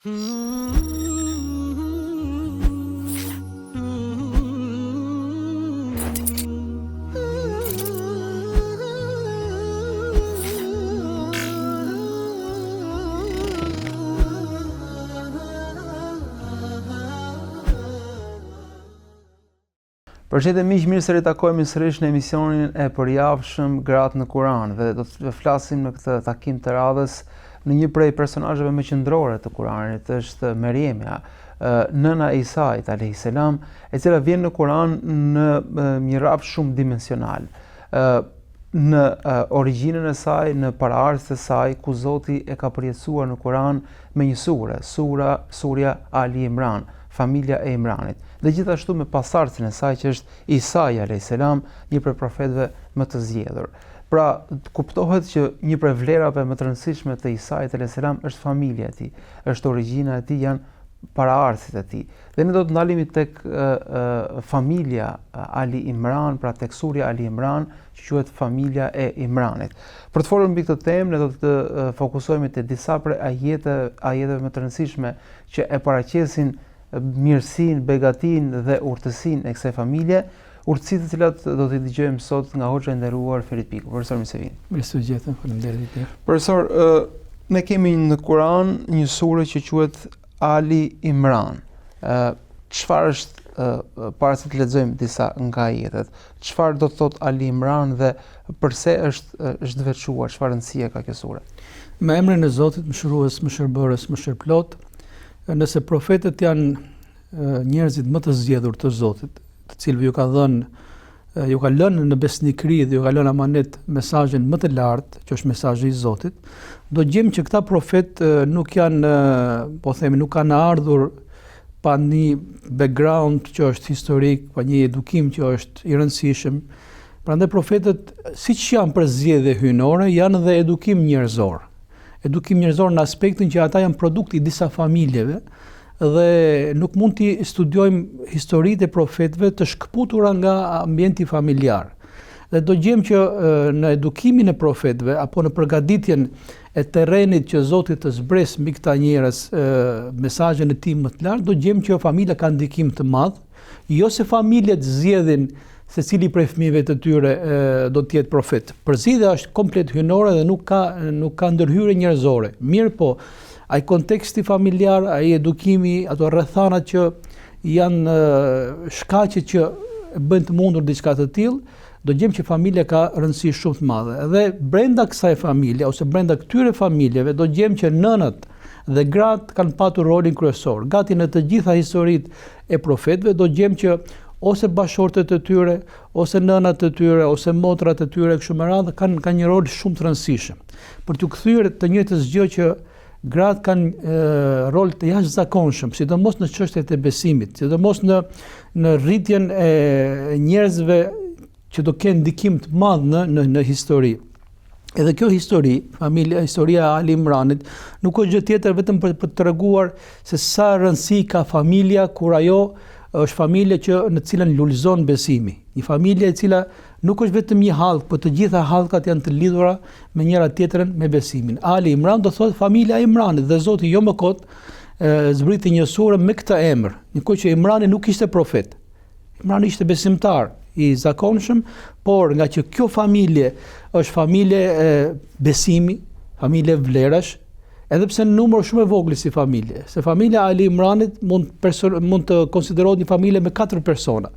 Përshëndetje miq, mirë se ritakojmë sërish në emisionin e përjavshëm Gratë në Kur'an dhe do të flasim në këtë takim të radhës në një prej personazheve më qendrore të Kur'anit, është Meriemja, nëna e Isait alayhis salam, e cila vjen në Kur'an në një rraf shumë dimensional. Në origjinën e saj, në paraardhësit e saj, ku Zoti e ka përjetësuar në Kur'an me një surja Ali Imran, familja e Imranit, dhe gjithashtu me pasardhësin e saj që është Isai alayhis salam, një prej profetëve më të zgjedhur. Pra, kuptohet që një prej vlerave më të rëndësishme të Isait alayhis salam është familja e tij, është origjina e tij, janë paraardhësit e tij. Dhe ne do të ndalemi tek familja Ali Imran, pra tek surja Ali Imran, që quhet familja e Imranit. Për të folur mbi këtë temë, ne do të fokusohemi te disa prej ajeteve më të rëndësishme që e paraqesin mirësinë, begatinë dhe urtësinë e kësaj familje, urtësitë të cilat do t'i dëgjojmë sot nga hoxha i nderuar Ferit Piku. Profesor, mirë se vini. Mirë se gjetëm, faleminderit. Profesor, ne kemi në Kur'an një sure që quhet Ali Imran. Çfarë është, para se të lexojmë disa nga ajetet, çfarë do të thotë Ali Imran dhe pse është veçuar, çfarë rëndësie ka kjo sure? Me emrin e Zotit, mëshirues, mëshirbërës, mëshirplot. Nëse profetët janë njerëzit më të zgjedhur të Zotit, të cilëve ju ka lënë në besnikëri dhe ju ka lënë amanet mesazhin më të lartë, që është mesazhi i Zotit, do gjejmë që këta profet nuk janë, nuk kanë ardhur pa një background që është historik, pa një edukim që është i rëndësishëm. Prandaj profetët, siç janë për zgjedhje hyjnore, janë edhe edukim njerëzor. Edukim njerëzor në aspektin që ata janë produkt i disa familjeve dhe nuk mund t'i studiojmë historitë e profetëve të shkëputura nga ambienti familjar. Dhe do gjejmë që në edukimin e profetëve apo në përgatitjen e terrenit që Zoti të zbres mbi këta njerëz mesazhin e tij më të lartë, do gjejmë që familja ka ndikim të madh, jo se familjet zgjedhin se cili prej fëmijëve të tyre do të jetë profet. Përzgjedhja është komplet hyjnore dhe nuk ka ndërhyrje njerëzore. Mirë po, ai konteksti familjar, ai edukimi, ato rrethanat që janë shkaqe që bëjnë të mundur diçka të tillë, do gjejmë që familja ka rëndësi shumë të madhe. Dhe brenda kësaj familje ose brenda këtyre familjeve do gjejmë që nënat dhe gratë kanë patur rolin kryesor. Gati në të gjitha historitë e profetëve do gjejmë që ose bashortet e tyre, ose nënat e tyre, ose motrat e tyre, kështu me radhë, kanë një rol shumë të rëndësishëm. Për t'u kthyer të njëjtës gjë që gratë kanë rol të jashtëzakonshëm, sidomos në çështjet e besimit, sidomos në rritjen e njerëzve që do kenë ndikim të madh në histori. Edhe kjo historia e Ali Imranit, nuk është gjë tjetër vetëm për të treguar se sa rëndësi ka familja kur ajo është familje që në cilën lulëzon besimi. Një familje e cila nuk është vetëm një hallk, por të gjitha hallkat janë të lidhura me njëra tjetrën me besimin. Ali Imran do thotë familja e Imranit dhe Zoti jo më kot zbriti një sure me këtë emër, ndërkohë që Imrani nuk ishte profet. Imrani ishte besimtar i zakonshëm, por nga që kjo familje është familje besimi, familje vlerash, edhe pse në numër shumë e vogël si familje. Se familja Ali Imranit mund të konsiderohet një familje me 4 persona,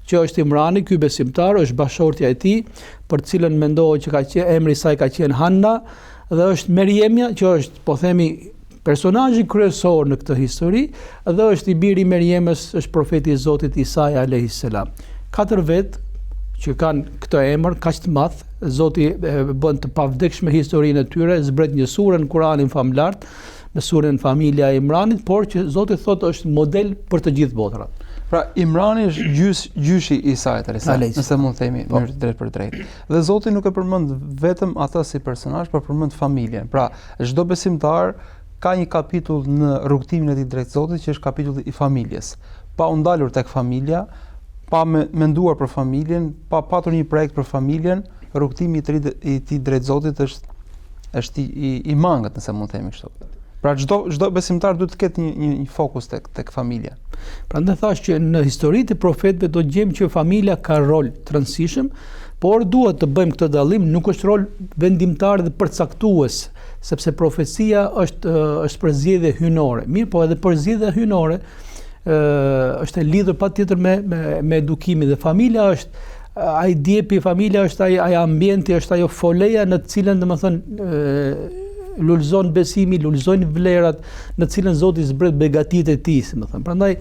që është Imrani, ky besimtar, është bashortja e tij, për të cilën mendohet që emri i saj ka qenë Hanna, dhe është Meriemja, që është, po themi, personazhi kryesor në këtë histori, dhe është i biri i Meriemës, është profeti i Zotit Isai alayhis salam. 4 vetë që kanë këtë emër kaq të madh, Zoti bën të pavdekshme historinë e tyre, zbret një sure në Kur'anin famlar, në surën Familja e Imranit, por që Zoti thotë është model për të gjithë botrat. Pra Imrani është gjyshi i Isait alayhis salam, nëse mund të themi drejt për drejt. Dhe Zoti nuk e përmend vetëm ata si personazh, por përmend familjen. Pra çdo besimtar ka një kapitull në rrugtimin e tij drejt Zotit që është kapitulli i familjes. Pa u ndalur tek familja, pa menduar për familjen, pa patur një projekt për familjen, rrugtimi i tij drejt Zotit është i mangët, nëse mund të themi kështu. Pra çdo besimtar duhet të ketë një fokus tek familja. Prandaj thash që në historitë e profetëve do gjejmë që familja ka rol të rëndësishëm, por duhet të bëjmë këtë dallim, nuk është rol vendimtar dhe përcaktues, sepse profecia është përzgjedhje hyjnore. Mirë, po edhe përzgjedhja hyjnore është e lidhur patjetër me edukimin, dhe familja është ai djepi, familja është ai ambienti, është ajo foleja në të cilën domethënë lulëzon besimi, lulëzojnë vlerat në të cilën Zoti zbret begatitë e tij, domethënë. Prandaj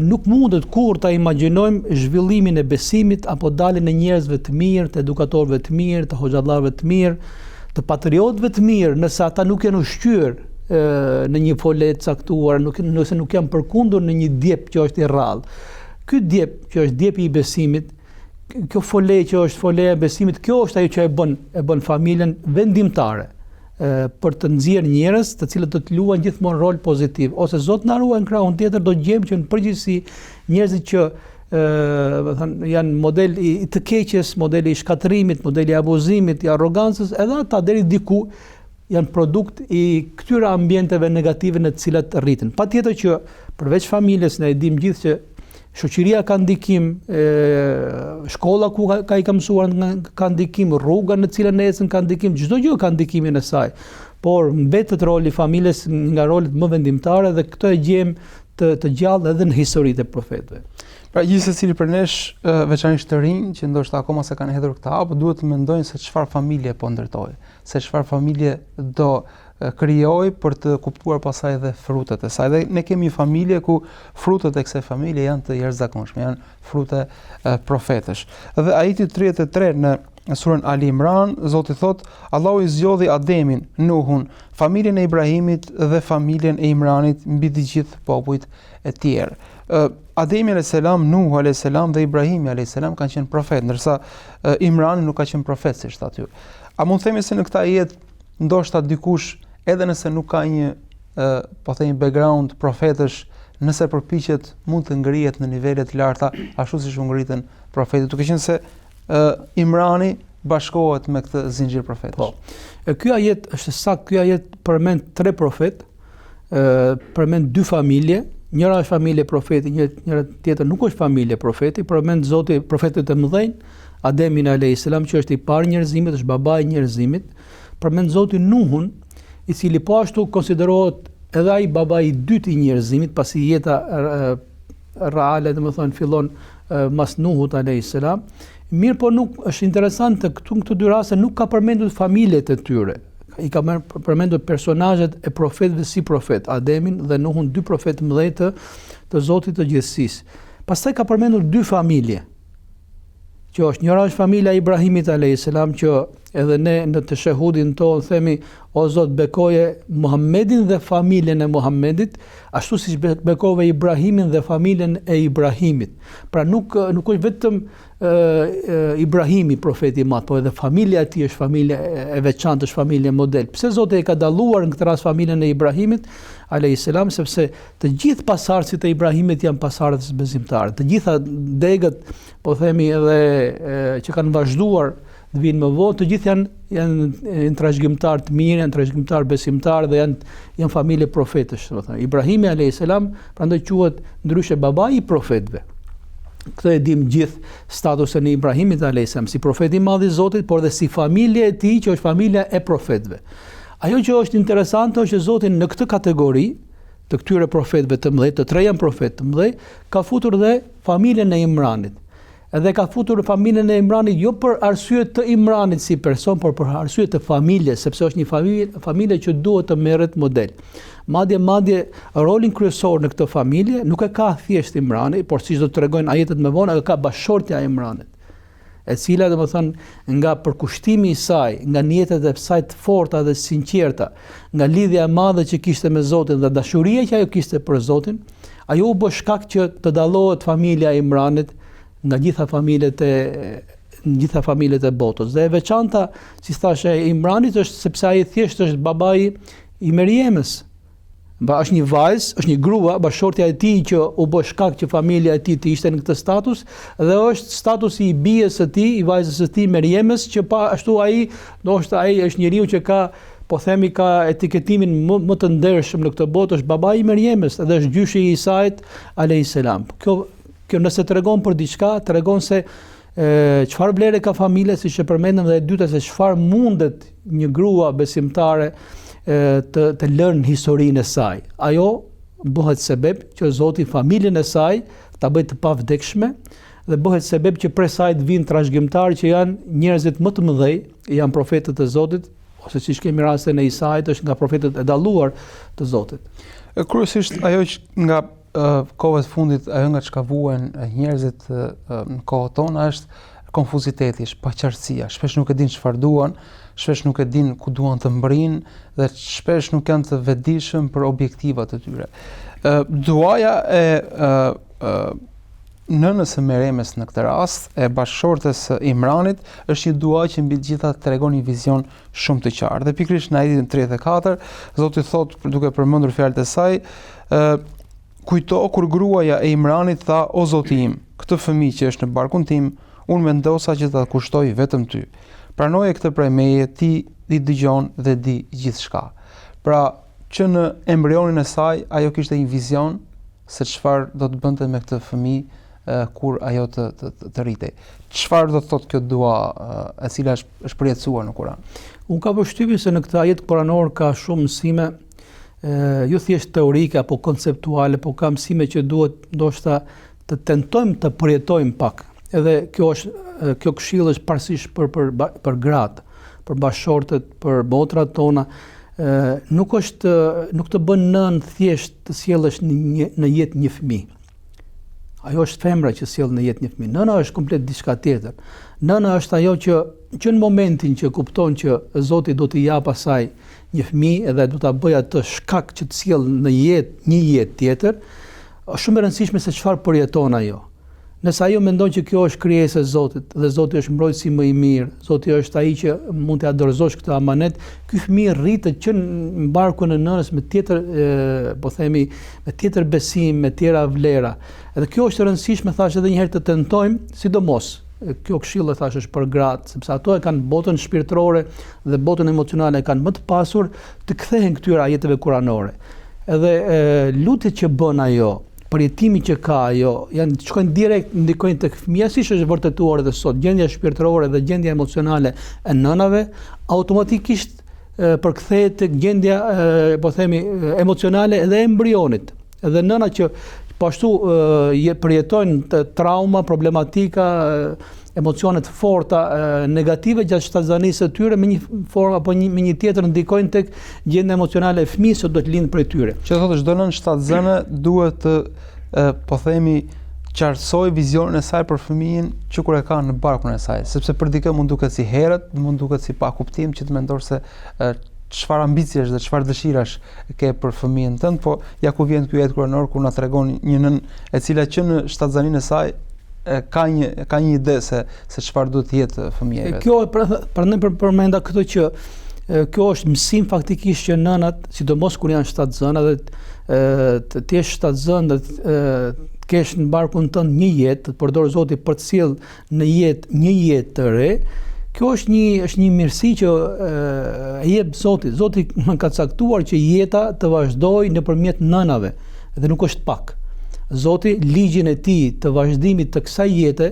nuk mundet kurrë ta imagjinojmë zhvillimin e besimit apo daljen e njerëzve të mirë, të edukatorëve të mirë, të hoxhallarëve të mirë, të patriotëve të mirë, nëse ata nuk janë ushqyer në një fole të caktuar, nëse nuk janë përkundur në një djep që është i rrallë. Ky djep që është djepi i besimit, kjo fole që është foleja e besimit, kjo është ajo që e bën familjen vendimtare për të nxjerrë njerëz të cilët do të luajnë gjithmonë rol pozitiv, ose Zot na ruaj në krahun tjetër, do gjejmë që në përgjithësi njerëzit që janë model i të keqes, modeli i shkatërimit, modeli i abuzimit, i arrogancës, edhe ata deri diku janë produkt i këtyre ambienteve negative në të cilat rriten. Patjetër që përveç familjes ne e dimë gjithë që shoqëria ka ndikim, shkolla ku ka i ka mësuar ka ndikim, rruga në cilën ne ecën ka ndikim, çdo gjë ka ndikimin e saj. Por mbetet roli i familjes nga rolet më vendimtare, dhe këtë e gjejmë të gjallë edhe në historitë e profetëve. Pra gjithsecili për nesh, veçanërisht të rinj që ndoshta akoma se kanë hedhur këtë hap, duhet të mendojnë se çfarë familje po ndërtojë, se çfarë familje do krijoj për të kuptuar pasaj dhe frutet e saj. Dhe ne kemi një familje ku frutet e kësaj familje janë të jashtëzakonshme, janë frute profetësh. Dhe ajeti 33 në surën Ali Imran, Zoti thot: Allahu i zgjodhi Ademin, Nuhun, familjen e Ibrahimit dhe familjen e Imranit mbi të gjithë popujt e tjerë. Ademi a.s., Nuhu a.s. dhe Ibrahimi a.s. kanë qenë profet, ndërsa Imrani nuk ka qenë profet, si shtat ju. A mund themi se në këtë jetë ndoshta dikush, edhe nëse nuk ka një po themi background profetësh, nëse përpiqet mund të ngrihet në nivele të larta ashtu siç u ngritën profetët, duke qenë se Imrani bashkohet me këtë zinxhir profetësh. Po. Ky ajet është saktë, ky ajet përmend 3 profet, përmend 2 familje, njëra është familje profeti, njëra tjetër nuk është familje profeti, përmend Zoti profetët e mëdhenj, Ademin a.s. që është i parë njerëzimit, është babai i njerëzimit, përmend Zoti Nuhun, i cili po ashtu konsiderohet edhe ai babai i dytë i njerëzimit, pasi jeta reale, domethënë fillon mas Nuhut a.s. Mirë, po nuk është interesante këtu në këto 2 raste nuk ka përmendur familjet e tyre. I ka përmendur personazhet e profetëve si profet, Ademin dhe Nuhun, 2 profetë mëdhenj të Zotit të gjithësisë. Pastaj ka përmendur 2 familje. Që është njëra është familja e Ibrahimit a.s. që edhe ne në të shehudin tonë themi: o Zot, bekoje Muhammedin dhe familjen e Muhammedit, ashtu siç bekove Ibrahimin dhe familjen e Ibrahimit. Pra nuk është vetëm Ibrahimi profeti i madh, po edhe familja e tij është familje e veçantë, është familje model. Pse Zoti e ka dalluar në këtë rast familjen e Ibrahimit a.s. sepse të gjithë pasardhësit e Ibrahimit janë pasardhës besimtarë. Të gjitha degët, po themi edhe që kanë vazhduar të vinë më vonë, të gjithë janë trashëgimtar të mirë, janë trashëgimtar besimtar dhe janë familje profetësh, domethënë. Ibrahimi a.s. prandaj quhet ndryshe babai i profetëve. Këtë e dim gjithë statusin e Ibrahimit a.s. si profeti i madh i Zotit, por dhe si familje e tij që është familja e profetëve. Ajo që është interesante është që Zoti në këtë kategori të këtyre profetëve të mëdhenj, të 3 janë profetë të mëdhenj, ka futur dhe familjen e Imranit. Edhe ka futur familjen e Imranit jo për arsye të Imranit si person, por për arsye të familjes, sepse është një familje që duhet të merret model. Madje rolin kryesor në këtë familje nuk e ka thjesht Imrani, por siç do të tregojnë ajetet më vonë, e ka bashortja e Imranit, e cila domethënë nga përkushtimi i saj, nga njetet e saj të forta dhe sinqerta, nga lidhja e madhe që kishte me Zotin dhe dashuria që ajo kishte për Zotin, ajo u bë shkak që të dallohet familja e Imranit nga gjitha familjet e botës. Dhe e veçanta, si thashë, e Imranit është sepse ai thjesht është babai i Meriemës. Është një vajzë, është një grua, bashortja e tij që u bë shkak që familja e tij të ishte në këtë status, dhe është statusi i bijes së tij, i vajzës së tij Meriemës, që pa ashtu ai, ndoshta ai është njeriu që ka po themi ka etiketimin më të ndershëm në këtë botë, është babai i Meriemës dhe është gjyshi i Isait alayhis salam. Kjo nëse tregon për diçka, tregon se çfarë vlere ka familja, siç e përmendëm, dhe e dyta se çfarë mundet një grua besimtare të lënë historinë e saj. Ajo bëhet sebeb që Zoti familjen e saj ta bëjë të pavdekshme dhe bëhet sebeb që prej saj të vinë trashëgimtarë që janë njerëzit më të mëdhej, janë profetët e Zotit, ose siç kemi rastin e Isait, është nga profetët e dalluar të Zotit. Kryesisht ajo që nga kohët e fundit, ajo nga çka vuajnë njerëzit në kohën tonë është konfuziteti, është paqartësia. Shpesh nuk e dinë çfarë duan, shpesh nuk e dinë ku duan të mbrin dhe shpesh nuk janë të vetëdijshëm për objektivat e tyre. Duaja e nënës së Meremës në këtë rast, e bashkëshortes së Imranit, është një dua që mbi të gjitha tregon një vizion shumë të qartë. Dhe pikërisht në ajetin 34, Zoti thotë, duke përmendur fjalët e saj, kujto kur gruaja e Imranit tha: "O Zoti im, këtë fëmijë që është në barkun tim, unë mendosa që ta kushtoj vetëm ty. Pranoje këtë prej meje, ti i dëgjon dhe di gjithçka." Pra, që në embrionin e saj ajo kishte një vizion se çfarë do të bënte me këtë fëmijë kur ajo të rritej. Çfarë do të thotë kjo dua e cila është përjetësuar në Kur'an? Unë ka përshtypjen se në këtë ajet kuranor ka shumë mësime, jo thjesht teorike apo konceptuale, po ka mësime që duhet ndoshta të tentojmë të përjetojmë pak. Edhe kjo këshill është parsisht për gratë, për bashkëshortet, për motrat tona. Nuk të bën nën thjesht të sjellësh në jetë një fëmijë. Ajo është femra që sjell në jetë një fëmijë. Nëna është komplet diçka tjetër. Nëna është ajo që në momentin që kupton që Zoti do t'i jap asaj një fëmijë dhe do ta bëjë atë shkak që të sjell në jetë një jetë tjetër, është shumë e rëndësishme se çfarë përjeton ajo. Nëse ajo mendon që kjo është krijesë e Zotit dhe Zoti është mbrojtësi më i mirë, Zoti është ai që mund të dorëzosh këtë amanet, ky fëmijë rritet që në barkun e nënës me tjetër, po themi, me tjetër besim, me tjera vlera. Edhe kjo është e rëndësishme, thash edhe një herë të tentojmë, sidomos kjo këshill e thash është për gratë, sepse ato e kanë botën shpirtërore dhe botën emocionale e kanë më të pasur, të kthehen këtyre ajeteve kuranore. Edhe lutjet që bën ajo, përjetimi që ka ajo, shkojnë direkt ndikojnë tek fëmia, siç është vërtetuar edhe sot, gjendja shpirtërore dhe gjendja emocionale e nënave automatikisht përkthehet tek gjendja, po themi, emocionale edhe e embrionit. Edhe nëna që po ashtu përjetojnë trauma, problematika, emocione të forta negative gjatë shtatzanisë së tyre, me një formë apo me një tjetër ndikojnë tek gjendja emocionale e fëmijës që do të lindë prej tyre. Që thotë çdo nën shtatzëne duhet të po themi qartësoj vizionin e saj për fëmijën që kur e ka në barkun e saj, sepse për dikë mund duket si herët, mund duket si pa kuptim që të mendosh se çfarë ambiciesh dhe çfarë dëshirash ke për fëmijën tënd, po ja ku vjen ky ajet kuranor ku na tregon një nën e cila që në shtatzaninë e saj ka një ide se çfarë duhet të jetë fëmia e vet. Kjo prandaj përmenda këtë që kjo është mësim faktikisht që nënat, sidomos kur janë shtatzëna dhe të jesh shtatzën dhe të kesh në barkun tënd një jetë, të përdor Zoti për të sjell në jetë një jetë të re. Kjo është një mirësi që e jep Zoti. Zoti më ka caktuar që jeta të vazhdojë nëpërmjet nënave dhe nuk është pak. Zoti ligjin e tij të vazhdimit të kësaj jete,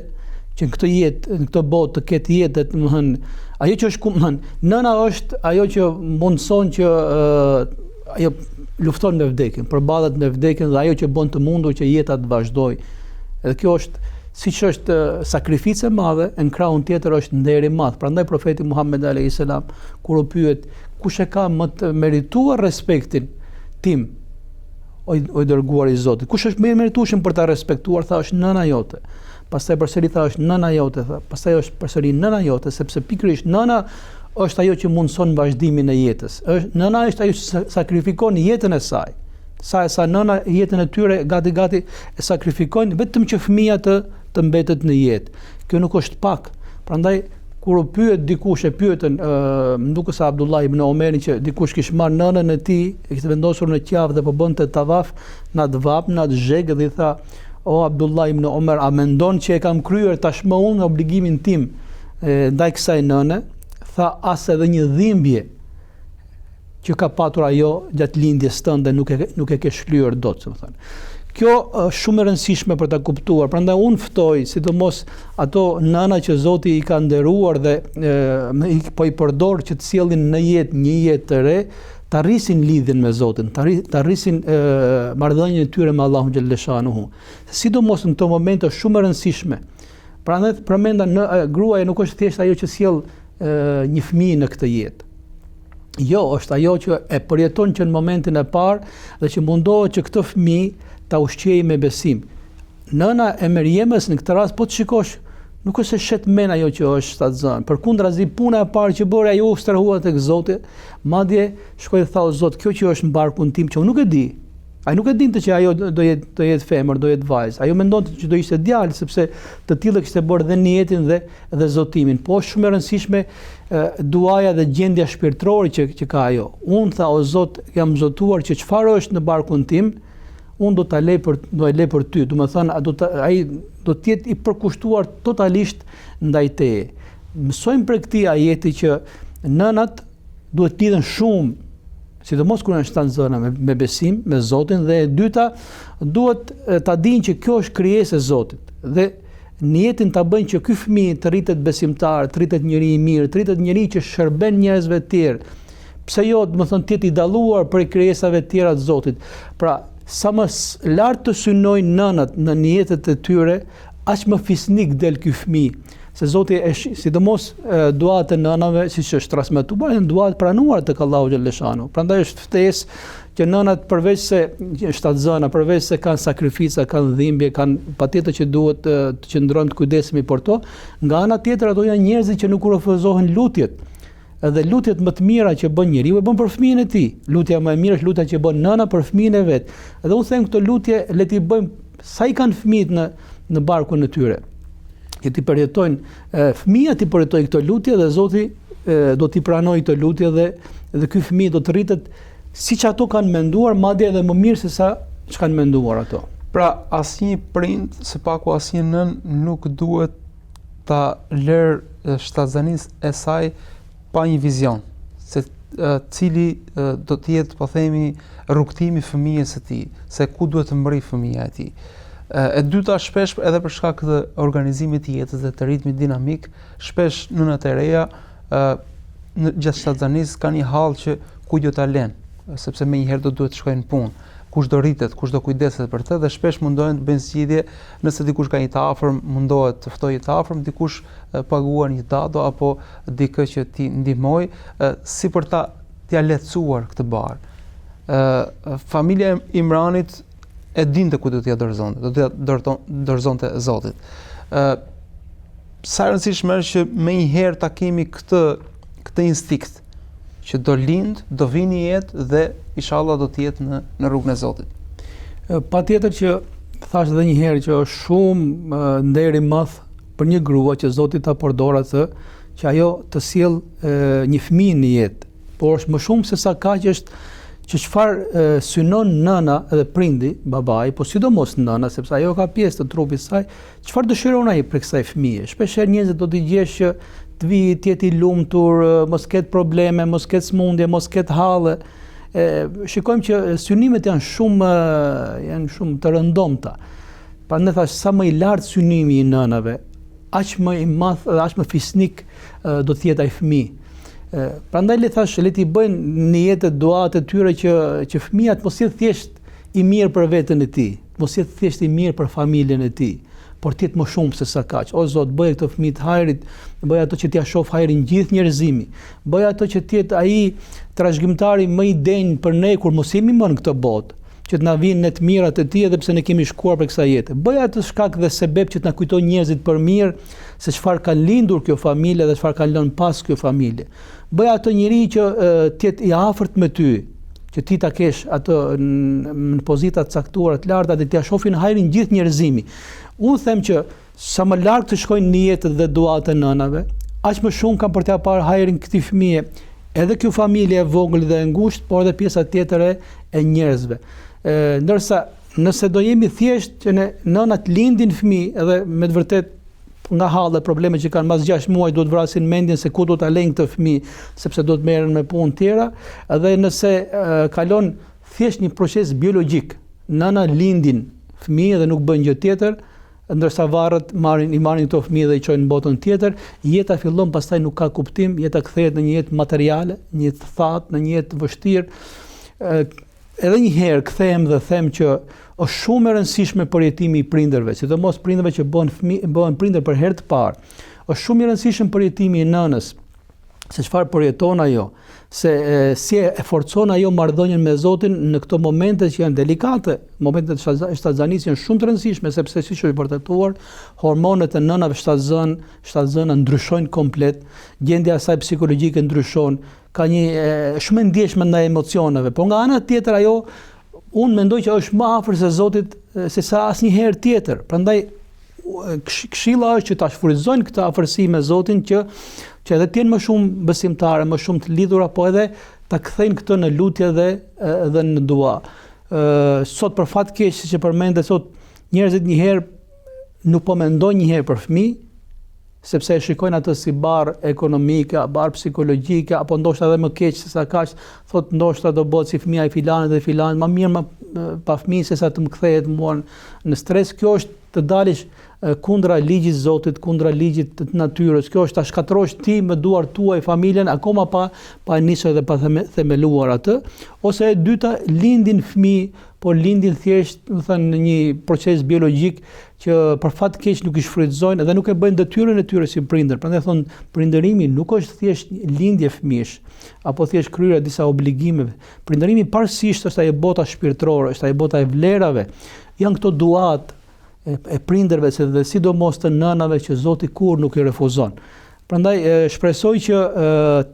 që në këtë jetë, në këtë botë të ketë jetë, domethënë, ajo që është, nëna është ajo që mundson që ajo lufton me vdekjen, përballet me vdekjen dhe ajo që bën të mundur që jeta të vazhdojë. Edhe kjo është, siç është sakrificë e madhe, në krahun tjetër është nder i madh. Prandaj profeti Muhammed alayhis salam kur u pyet kush e ka më të merituar respektin tim, o i dërguar i Zotit, kush është më i meritueshëm për ta respektuar, tha është nëna jote. Pastaj përsëri tha është nëna jote, tha. Pastaj është përsëri nëna jote, sepse pikërisht nëna është ajo që mundson vazhdimin e jetës. Nëna është ajo që sakrifikon jetën e saj. Sa nëna jetën e tyre gati e sakrifikojnë vetëm që fëmia të mbetet në jetë. Kjo nuk është pak. Prandaj kur u pyet dikush, e pyetën, më duket se Abdullah ibn Omerin, që dikush kishte marrë nënën e tij, e kishte vendosur në qafë dhe po bënte tavaf në atë vap, në atë zhegë, dhe i tha: "O Abdullah ibn Omer, a mendon që e kam kryer tashmë unë obligimin tim ndaj kësaj nëne?" Tha: "As edhe një dhimbje që ka patur ajo gjatë lindjes tënde nuk e ke shlyer dot, domethënë. Kjo është shumë e rëndësishme për ta kuptuar. Prandaj unë ftoj, sidomos ato nëna që Zoti i ka nderuar dhe po i përdor që të sjellin në jetë një jetë të re, të arrisin lidhjen me Zotin, të arrisin marrëdhënien e tyre me Allahun xhaleshanuhu. Sidomos në këto momente shumë e rëndësishme. Prandaj përmenda gruaja nuk është thjesht ajo që sjell një fëmijë në këtë jetë. Jo, është ajo që e përjeton që në momentin e parë dhe që mundohet që këtë fëmijë ta ushqejë me besim. Nëna e Meriemës në këtë rast po të shikosh, nuk është se shet men ajo që është shtatzën. Përkundrazi puna e parë që bëri ajo u strehua tek Zoti, madje shkoi dhe tha o Zot, kjo që është në barkun tim që unë nuk e di. Ai nuk e dinte që ajo do jetë femër, do jetë vajzë. Ajo mendonte që do ishte djalë sepse të tillë kishte bërë dhe niyetin dhe zotimin. Po është shumë e rëndësishme duaja dhe gjendja shpirtërore që ka ajo. Unë tha o Zot, jam zotuar që çfarë është në barkun tim, unë do e lej për ty. Do të thënë ai do të jetë i përkushtuar totalisht ndaj teje. Mësojmë për këtij ajeti që nënat duhet të lidhen shumë, sidomos kur janë shtatzëna me besim, me Zotin, dhe e dyta duhet ta dinë që kjo është krijesë e Zotit dhe niyetin ta bëjnë që ky fëmijë të rritet besimtar, të rritet njëri i mirë, të rritet njëri që shërben njerëzve të tjerë. Pse jo, do të thonë, të jetë i dalluar prej krijesave të tjera të Zotit. Pra, sa më lart të synojnë nënat në niyetet e tyre, aq më fisnik del ky fëmijë. Se Zoti sidomos duat e nënave, siç është transmetuar, janë duat pranuar tek Allahu xhaleshanu. Prandaj është ftesë që nënat përveç se shtatzëna, përveç se kanë sakrifica, kanë dhimbje, kanë patjetër që duhet të qëndrojmë të kujdesemi për to, nga ana tjetër ato janë njerëz që nuk refuzohen lutjet. Edhe lutjet më të mira që bën njeriu e bën për fëmijën e tij. Lutja më e mirë është lutja që bën nëna për fëmijën e vet. Edhe u them këto lutje le t'i bëjmë sa i kanë fëmijët në barkun e tyre. Që ti përjetojnë fëmijët ti përjetojnë këto lutje dhe Zoti do t'i pranojë këto lutje dhe ky fëmijë do të rritet siç ato kanë menduar, madje edhe më mirë se sa ç'kanë menduar ato. Pra, asnjë prind, së paku asnjë nën nuk duhet ta lërë shtatzanisë e saj pa një vizion, se cili do të jetë, po themi, rrugtimi fëmijës së tij, se ku duhet të mbërrijë fëmia e tij. E dyta, shpesh edhe për shkak të organizimit të jetës dhe të ritmit dinamik, shpesh nënat e reja gjatë shtatzanisë kanë një hall që ku do ta lënë, sepse menjëherë do duhet të shkojnë në punë. Kush do rritet, kush do kujdeset për të, dhe shpesh mundohen të bëjnë zgjidhje, nëse dikush ka një të afërm, mundohet të ftojë të afërm, dikush paguar një dado apo dikë që ti ndihmoj, si për t'ia lehtësuar këtë barë. Familja e Imranit e dinte ku do t'ia dorëzonte, do t'ia dorëzonte Zotit. Sa e rëndësishme është që menjëherë ta kemi këtë instinkt që do lind, do vini jetë dhe inshallah do të jetë në rrugën e Zotit. Patjetër që thash edhe një herë që është shumë nder i madh për një grua që Zoti ta përdor atë që ajo të sjell një fëmijë në jetë, por është më shumë se sa kaq është që çfarë synon nëna edhe prindi, babai, po sidomos nëna, sepse ajo ka pjesë të trupit saj, çfarë dëshiron ai për kësaj fëmije. Shpeshherë njerëzit do t'i gjesh që të vi të jetë i lumtur, mos ketë probleme, mos ketë smundje, mos ketë halle. Shikojmë që synimet janë shumë të rëndomta. Prandaj thash, sa më i lartë synimi i nënave, aq më i madh dhe aq më fisnik do të jetë ai fëmijë. Prandaj le thash, le t'i bëjnë niyetet, duat e tyre që fëmia të mos jetë thjesht i mirë për veten e tij, mos jetë thjesht i mirë për familjen e tij, por të jetë më shumë se sa kaq. O Zot, bëj këtë fëmijë të hajrit, bëj ato që t'ia shoh hajrin gjithë njerëzimi. Bëj ato që të jetë ai trashëgimtari më i denj për ne kur mos jemi më në këtë botë, që të na vinë në të mirat e tij edhe pse ne kemi shkuar për kësaj jete. Bëj atë shkak dhe sebeb që të na kujtojnë njerëzit për mirë se çfarë ka lindur kjo familje dhe çfarë ka lënë pas kjo familje. Bëj atë njeri që të jetë i afërt me ty, që ti ta kesh atë në pozita të caktuara të larta dhe t'ia shohin hajrin gjithë njerëzimi. Unë them që sa më larg të shkojnë niyetet dhe duat e nënave, aq më shumë kanë për t'ia parë hajrin këtij fëmije, edhe kjo familje e vogël dhe e ngushtë, por edhe pjesa tjetër e njerëzve. Ndërsa nëse do jemi thjesht që nënat lindin fëmijë edhe me të vërtet nga hallet, probleme që kanë mbas 6 muaj duhet vrasin mendjen se ku do ta lejnë këtë fëmijë sepse do të merren me punë tjera, edhe nëse kalon thjesht një proces biologjik, nëna lindin fëmijë dhe nuk bën gjë tjetër, ndërsa varret i marrin këto fëmijë dhe i çojnë në botën tjetër, jeta fillon pastaj nuk ka kuptim, jeta kthehet në një jetë materiale, një jetë thatë, në një jetë vështirë. Edhe një herë kthehem dhe them që është shumë e rëndësishme përjetimi i prindërve, sidomos prindërve që bëhen prindër për herë të parë. Është shumë i rëndësishëm përjetimi i nënës, se çfarë përjeton ajo, se si e forcon ajo marrëdhënien me Zotin në këto momente që janë delikate, momentet e shtatzanisë janë shumë të rëndësishme sepse siç është vërtetuar, hormonet e nënave shtatzëna ndryshojnë komplet, gjendja e saj psikologjike ndryshon, ka një shumë e ndjeshme ndaj emocioneve, por nga ana tjetër ajo unë mendoj që është më afër se Zotit se sa asnjëherë tjetër. Prandaj këshilla është që ta shfrytëzojnë këtë afërsi me Zotin që edhe të jenë më shumë besimtare, më shumë të lidhura, po edhe ta kthejnë këtë në lutje dhe në dua. Sot për fat keq, siç e përmendë sot, njerëzit një herë nuk po mendojnë një herë për fëmijë, sepse e shikojnë atë si barë ekonomike, barë psikologjike, apo ndoshta edhe më keq se sa kaq, thotë ndoshta do bëhet si fëmia e filanit dhe filanit, më mirë pa fëmijë se sa të më kthehet mua në stres. Kjo është të dalish kundra ligjit të Zotit, kundra ligjit të natyrës. Kjo është ta shkatrosh ti me duart tuaj familjen akoma pa nisur dhe pa themeluar atë, ose e dyta lindin fëmijë, por lindin thjesht, do të thënë, në një proces biologjik që për fat keq nuk i shfrytëzojnë dhe nuk e bëjnë detyrën e tyre si prindër. Prandaj thonë prindërimi nuk është thjesht lindje fëmijësh apo thjesht kryerja disa obligimeve. Prindërimi parsisht është ajo bota shpirtërore, është ajo bota e vlerave. Janë këto duat e prindërve dhe sidomos të nënave që Zoti kur nuk i refuzon. Prandaj shpresoj që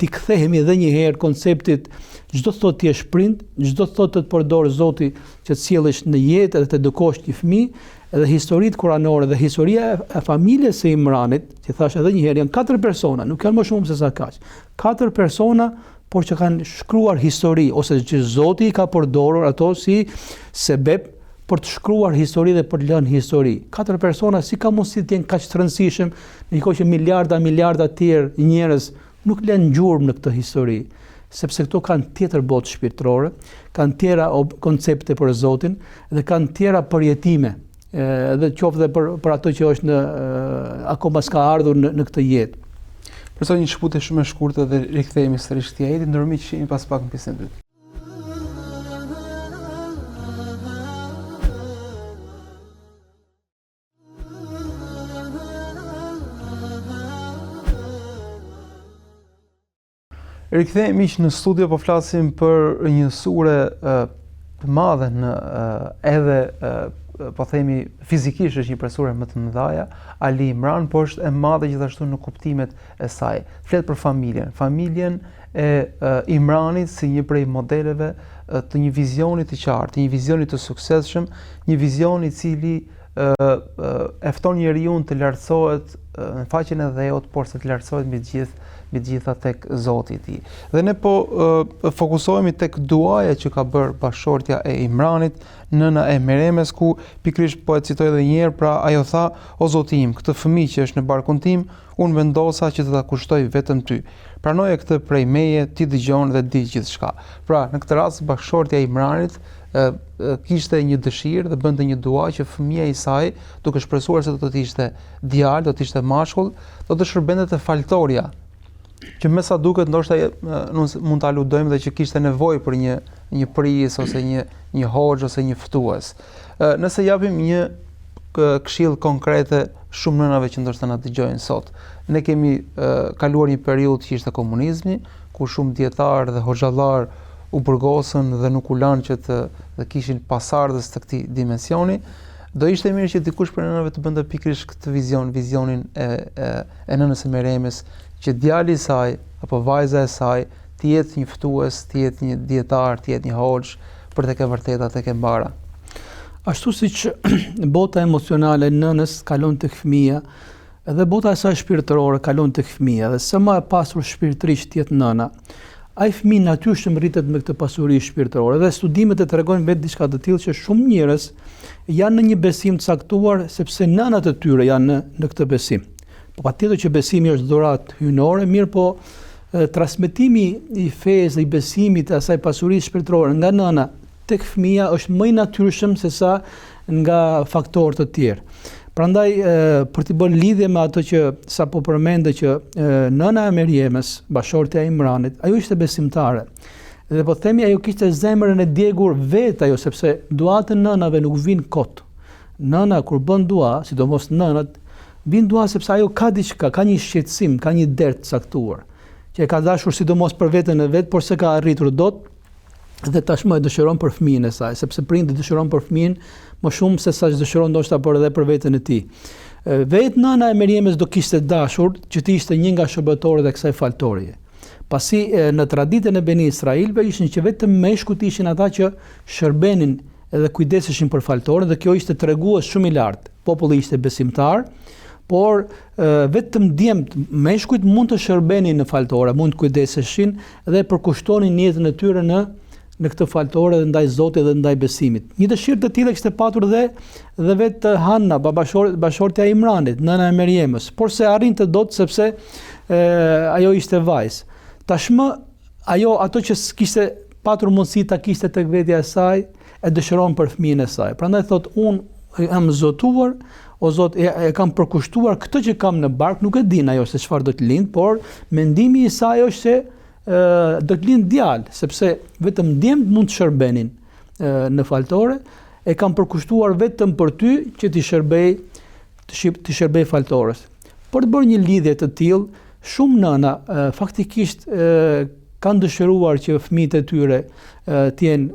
t'i kthehemi edhe një herë konceptit çdo të thotë ti je prind, çdo të thotë të përdor Zoti që të sjellësh në jetë edhe të edukosh një fëmijë, edhe historitë kuranore dhe historia e familjes së Imranit, që thash edhe një herë, janë 4 persona, nuk janë më shumë se sa kaq. 4 persona, por që kanë shkruar histori ose që Zoti i ka përdorur ato si sebeb për të shkruar histori dhe për të lënë histori. 4 persona si ka mundësi të jenë kaq të rëndësishëm, ndërkohë që miliarda të tjerë njerëz nuk lënë gjurmë në këtë histori, sepse këto kanë tjetër botë shpirtërore, kanë tjera koncepte për Zotin dhe kanë tjera përjetime, edhe qoftë për ato që është akoma s'ka ardhur në këtë jetë. Përsa një shkputje shumë e shkurtër dhe rikthehemi sërish këtij ajeti, ndërmjet që jemi pas pak në pjesën e dytë. Rikthehemi në studio, po flasim për një sure të madhe edhe po themi fizikisht është një prej sureve më të mëdha, Ali Imran, por është e madhe gjithashtu në kuptimet e saj. Flet për familjen e Imranit si një prej modeleve të një vizioni të qartë, një vizioni të suksesshëm, një vizion i cili e fton njeriu të lartësohet në faqen e dheut, por se të lartësohet mbi të gjitha tek Zoti i tij. Dhe ne po fokusohemi tek duaja që ka bërë bashortja e Imranit, nëna e Meremes, ku pikërisht po e citoj edhe një herë, pra ajo tha: "O Zoti im, këtë fëmijë që është në barkun tim, unë vendosa që të ta kushtoj vetëm ty. Pranoje këtë prej meje, ti dëgjon dhe di gjithçka." Pra, në këtë rast bashortja e Imranit kishte një dëshirë dhe bënte një dua që fëmia i saj, duke shpresuar se do të ishte djalë, do të ishte mashkull, do të shërbente te faltoria, që me sa duket ndoshta mund ta aludojmë dhe që kishte nevojë për një pris ose një hoxh ose një ftues. Nëse japim një këshill konkrete shumë nënave që ndoshta na dëgjojnë sot. Ne kemi kaluar një periudhë që ishte komunizmi, ku shumë dietar dhe hoxhallar u burgosën dhe nuk u lanë që të kishin pasardhës të këtij dimensioni. Do ishte mirë që dikush për nënave të bënte pikërisht këtë vizionin e nënës së Meremes, që djali i saj apo vajza e saj të jetë një ftues, të jetë një dietar, të jetë një hoxh për tek e vërteta, tek e mbara. Ashtu siç bota emocionale e nënës kalon tek fëmia, edhe bota e saj shpirtërore kalon tek fëmia, dhe sa më e pasur shpirtërisht të jetë nëna, ai fëmijë natyrisht rritet me këtë pasuri shpirtërore. Dhe studimet e tregojnë vetë diçka të tillë, që shumë njerëz janë në një besim të caktuar sepse nënat e tyre janë në këtë besim. Po patjetër që besimi është dhuratë hyjnore, mirë po transmetimi i fesë dhe i besimit të asaj pasurisë shpirtërore nga nëna tek fëmia është më i natyrshëm se sa nga faktorë të tjerë. Prandaj për të bërë lidhje me ato që sapo përmendë që nëna e Meriemës, bashortja e Imranit, ajo ishte besimtare. Dhe po themi ajo kishte zemrën e djegur vetë ajo, sepse duat e nënave nuk vinë kot. Nëna kur bën dua, sidomos nënat, vinë dua sepse ajo ka diçka, ka një shqetësim, ka një dert caktuar, që e ka dashur sidomos për veten e vet, por se ka arritur dot dhe tashmë e dëshiron për fëmijën e saj, sepse prindi dëshiron për fëmijën më shumë se sa dëshiron ndoshta për edhe për veten e tij. Vetë nëna e Meriemës do kishte dashur që të ishte një nga shërbëtorët e kësaj faltorie. Pasi në traditën e Beni Israilëve ishin që vetëm meshkujt ishin ata që shërbenin edhe kujdeseshin për faltoren, dhe kjo ishte tregues shumë i lartë. Populli ishte besimtar, por vetëm djemt meshkujt mund të shërbenin në faltore, mund të kujdeseshin dhe përkushtonin jetën e tyre në këtë faltore dhe ndaj Zotit dhe ndaj besimit. Një dëshirë të tillë kishte patur dhe vetë Hanna, bashortja e Imranit, nëna e Meriemës, por se arrinte dot sepse ajo ishte vajzë. Tashmë ato që kishte patur mundësi ta kishte tek vetja e saj, e dëshiron për fëmijën e saj. Prandaj thot, unë jam zotuar, o Zot, e kam përkushtuar këtë që kam në bark, nuk e din ajo se çfarë do të lind, por mendimi i saj është se do të lind djalë, sepse vetëm djemt mund të shërbenin në faltore, e kam përkushtuar vetëm për ty që ti shërbej faltorës. Për të bërë një lidhje të tillë, shumë nëna faktikisht kanë dëshiruar që fëmijët e tyre të jenë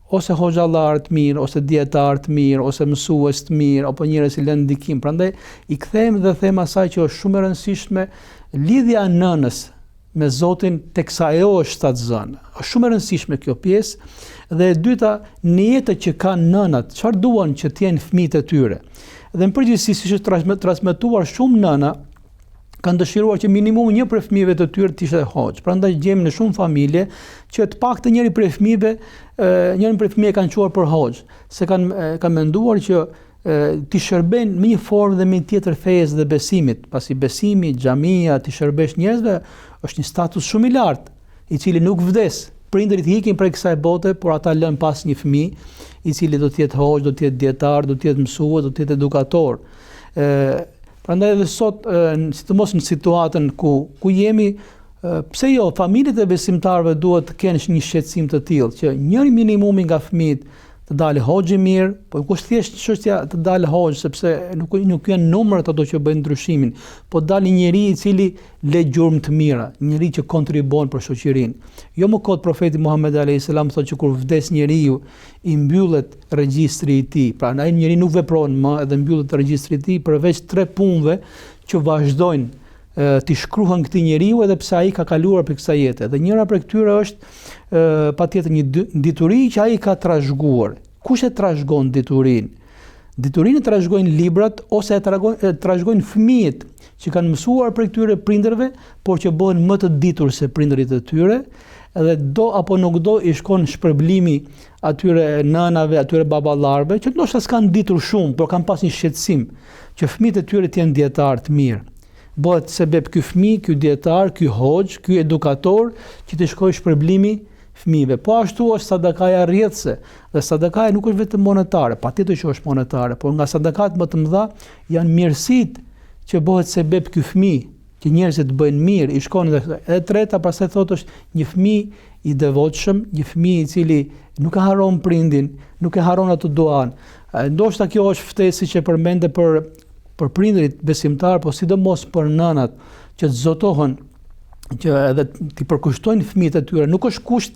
ose hoxhallar të mirë, ose dietar të mirë, ose mësues të mirë, apo njerëz që lënë ndikim. Prandaj i kthejmë dhe them asaj që është shumë e rëndësishme lidhja e nënës me Zotin teksa ajo është shtatzënë. Është shumë e rëndësishme kjo pjesë. Dhe e dyta, në jetën që kanë nënat, çfarë duan që të jenë fëmijët e tyre. Dhe në përgjithësi, siç është transmetuar, shumë nëna kanë dëshiruar që minimum një prej fëmijëve të tyre të ishte hoxh. Prandaj gjejmë në shumë familje që të paktën njëri prej fëmijëve kanë quar për hoxh, se kanë menduar që ti shërben me një formë dhe me një tjetër fesë dhe besimit, pasi besimi, xhamia, ti shërbesh njerëzve është një status shumë i lartë, i cili nuk vdes. Prindërit hikin prej kësaj bote, por ata lën pas një fëmijë i cili do të jetë hoxh, do të jetë dietar, do të jetë mësues, do të jetë edukator. Prandaj edhe sot, sidomos në situatën ku jemi, pse jo, familjet e besimtarëve duhet të kenë një shqetësim të tillë, që njëri minimumi nga fëmijët të dalë hoxh i mirë, po nuk është thjesht çështja të dalë hoxh, sepse nuk janë numrat ato që bëjnë ndryshimin, po dalë një njeri i cili le gjurmë të mira, një njeri që kontribon për shoqërinë. Jo më kot profeti Muhammed alayhis salam thotë që kur vdes njeriu i mbyllet regjistri i tij. Pra ai njeri nuk vepron më edhe mbyllet regjistri i tij përveç 3 punëve që vazhdojnë të shkruhen këtij njeriu edhe pse ai ka kaluar për kësaj jete. Dhe njëra prej këtyre është patjetër një dituri që ai ka trashëguar. Kush e trashëgon diturinë? Diturinë trashëgojnë librat ose e trashëgojnë fëmijët që kanë mësuar prej këtyre prindërve, por që bëhen më të ditur se prindërit e tyre, edhe do apo nuk do i shkon shpërblimi atyre nënave, atyre baballarëve, që ndoshta s'kan ditur shumë, por kanë pas një shqetësim që fëmijët e tyre të jenë dietar të mirë. Bëhet sebeb ky fëmijë, ky dietar, ky hoxh, ky edukator që të shkojë shpërblimi fëmijëve. Po ashtu është sadakaja rrjedhse, dhe sadakaja nuk është vetëm monetare, patjetër që është monetare, por nga sadakat më të mëdha janë mirësitë që bëhet sebeb ky fëmijë, që njerëzit bëjnë mirë, i shkon edhe treta, pastaj thotë është një fëmijë i devotshëm, një fëmijë i cili nuk e haron prindin, nuk e haron atë duan. Ndoshta kjo është ftesë që përmende për prindërit besimtar, po sidomos për nënat që të zotohen, që edhe t'i përkushtojnë fëmijët e tyre. Nuk është kusht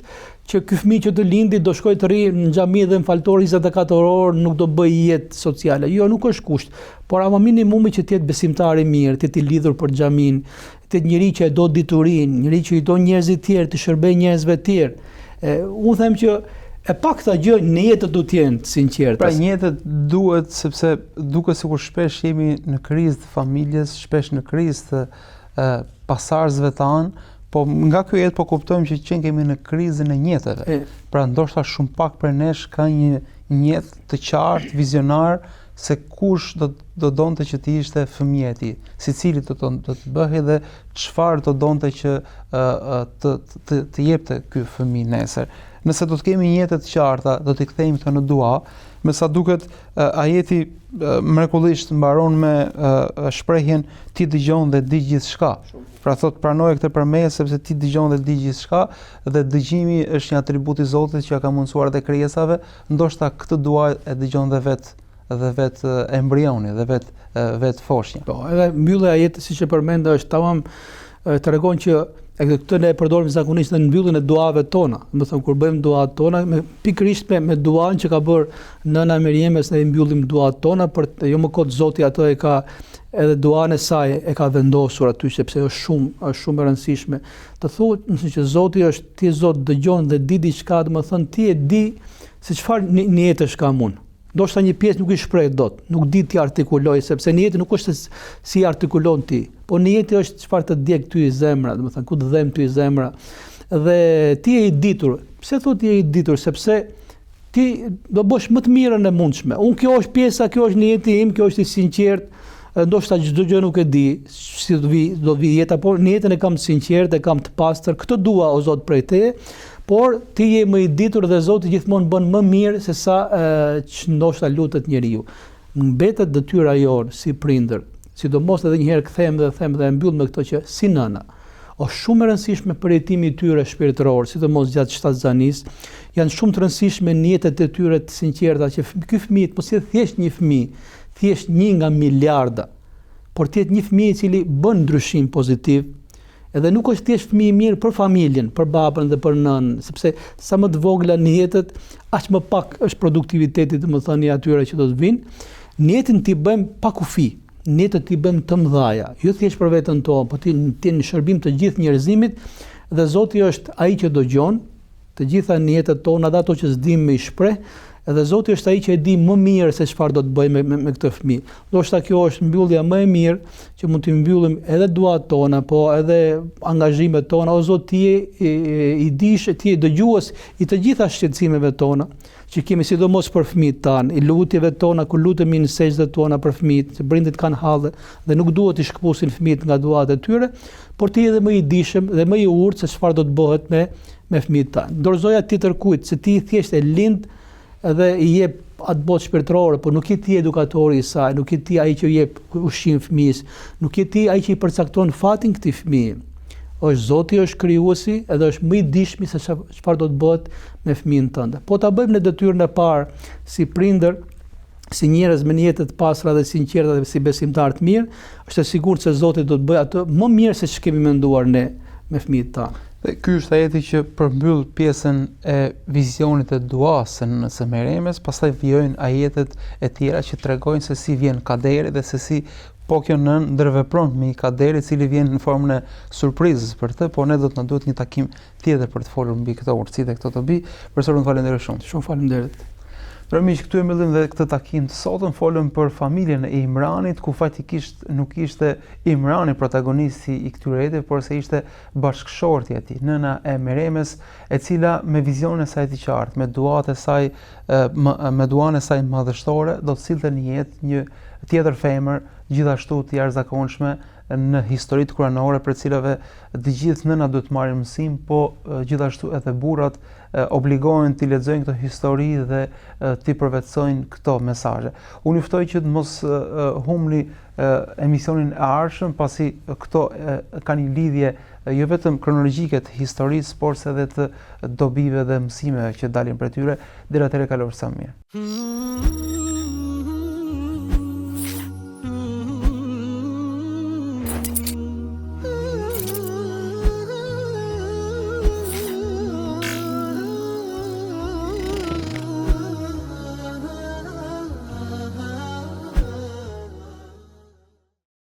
që ky fëmijë që të lindi do shkojë të rrijë në xhami dhe në faltor 24 orë, nuk do bëj jetë sociale. Jo, nuk është kusht, por ama minimumi që të jetë besimtar i mirë, të jetë i lidhur për xhamin, të jetë njëri që e do diturinë, njëri që i do njerëzit tjerë, të shërbejë njerëzve të tjerë. Unë them që e pakta gjë në jetë duhet të jenë të sinqerta. Pra në jetë duhet, sepse duket sikur shpesh jemi në krizë të familjes, shpesh në krizë të pasardhësve tanë, po nga kjo jetë po kuptojmë që qenë kemi në krizën e njetëve. Pra ndoshta shumë pak për nesh ka një njetë të qartë, vizionar, se kush do donte që të ishte fëmija e tij, secili do të bëhej dhe çfarë do donte që të jepte ky fëmijë nesër. Nëse do të kemi një jetë të qarta, do t'i kthejmë këto në dua. Me sa duket, ajeti mrekullisht mbaron me shprehjen ti dëgjon dhe di gjithçka. Pra thot pranoje këtë përmes sepse ti dëgjon dhe di gjithçka dhe dëgjimi është një atribut i Zotit që ja ka mundsuar edhe krijesave, ndoshta këtë dua e dëgjon dhe vet embrioni dhe vet foshnja. Po, edhe mbyllja e ajetit siç e përmenda është tamam tregon që këtë ne e përdorim zakonisht në mbylljen e duave tona. Do të thonë kur bëjmë duat tona pikërisht me duan që ka bërë nëna Meriemës, ne i mbyllim duat tona për jo më kot Zoti ato e ka edhe duan e saj e ka vendosur aty sepse është shumë e rëndësishme. Të thuhet nëse që Zoti është ti Zot dëgjon dhe di diçka, do të thonë ti e di se çfarë niyetesh kam unë. Ndoshta një pjesë nuk i shpreh dot, nuk di ti artikuloj sepse niyeti nuk është si artikulon ti, po niyeti është çfarë të djeg ty i zemra, do të thënë ku të dhem ty i zemra. Dhe ti je i ditur. Pse thotë je i ditur? Sepse ti do bësh më të mirën e mundshme. Unë kjo është pjesa, kjo është niyeti im, kjo është i sinqert. Ndoshta çdo gjë nuk e di si do vi jeta, por niyetin e kam të sinqert, e kam të pastër. Këtë dua o Zot prej teje. Por ti je më i ditur dhe Zoti gjithmonë bën më mirë se sa që ndoshta lutet njeriu. Mbetet detyra jonë si prindër, sidomos edhe një herë kthehem dhe them dhe e mbyll me këtë që si nëna, është shumë e rëndësishme përjetimi i tyre shpirtëror, sidomos gjatë shtatzanisë, janë shumë të rëndësishme niyetet e tyre të sinqerta që ky fëmijë mos jetë thjesht një fëmijë, thjesht një nga miliarda, por të jetë një fëmijë i cili bën ndryshim pozitiv. Edhe nuk është thjesht fëmijë i mirë për familjen, për babën dhe për nënën, sepse sa më të vogla niyetet, aq më pak është produktiviteti, domethënë i atyre që do të vinë. Niyetin ti bëjmë pa kufi, niyetet ti bëjmë të mëdhaja, jo thjesht për veten tonë, por ti në shërbim të gjithë njerëzimit dhe Zoti është ai që dëgjon të gjitha niyetet tona, ato që s'dim me i shpreh. Edhe Zoti është ai që e di më mirë se çfarë do të bëjmë me këtë fëmijë. Ndoshta kjo është mbyllja më e mirë që mund të mbyllim edhe duat tona, po edhe angazhimet tona. O Zot, ti i dish, ti je dëgjues i të gjitha shqetësimeve tona, që kemi sidomos për fëmijët tanë, i lutjeve tona kur lutemi në sejdët tona për fëmijët, që prindit kanë halle dhe nuk duhet i shkëpusin fëmijët nga duat e tyre, por ti edhe më i dishëm dhe më i urtë se çfarë do të bëhet me fëmijët tanë. Dorëzoja ti tërkujt se ti thjesht e lind edhe i jep atë botë shpirtërore, por nuk je ti edukatori i saj, nuk je ti ai që jep ushqim fëmijës, nuk je ti ai që i përcakton fatin këtij fëmijë. Është Zoti është krijuesi edhe është më i dishmi se çfarë do të bëhet me fëmijën tënde. Po ta bëjmë në detyrën e parë si prindër, si njerëz me niyetet të pastra dhe sinqerta dhe si besimtar të mirë, është e sigurt se Zoti do të bëjë atë më mirë se ç'kemi menduar ne me fëmijët tanë. Dhe ky është ajeti që përmbyll pjesën e vizionit të duas së nënës së Meriemës, pastaj vijojnë ajetet e tjera që tregojnë se si vjen kaderi dhe se si po kjo nën ndërvepron me kaderi i cili vjen në formën e surprizës për të, por ne do të na duhet një takim tjetër për të folur mbi këto urtësi dhe këto dobi. Përse unë falenderoj shumë. Shumë faleminderit. Miq, këtu e mbyllim dhe këtë takim të sotëm, folëm për familjen e Imranit, ku fatikisht nuk ishte Imrani protagonisti i këtyre jetëve, por se ishte bashkëshortja e tij, nëna e Meriemës, e cila me vizionin e saj të qartë, me duan e saj madhështore, do të sillte në jetë një tjetër femër gjithashtu të jashtëzakonshme në historitë kuranore, për cilave të gjithë nëna duhet të marrin mësim, po gjithashtu edhe burrat obligohen të lexojnë këtë histori dhe të përvetësojnë këto mesazhe. Unë ju ftoj që të mos humni emisionin e ardhshëm, pasi këto kanë një lidhje jo vetëm kronologjike të historisë, por edhe të dobive dhe mësimeve që dalin prej tyre. Deri atëherë kalofshi sa mirë.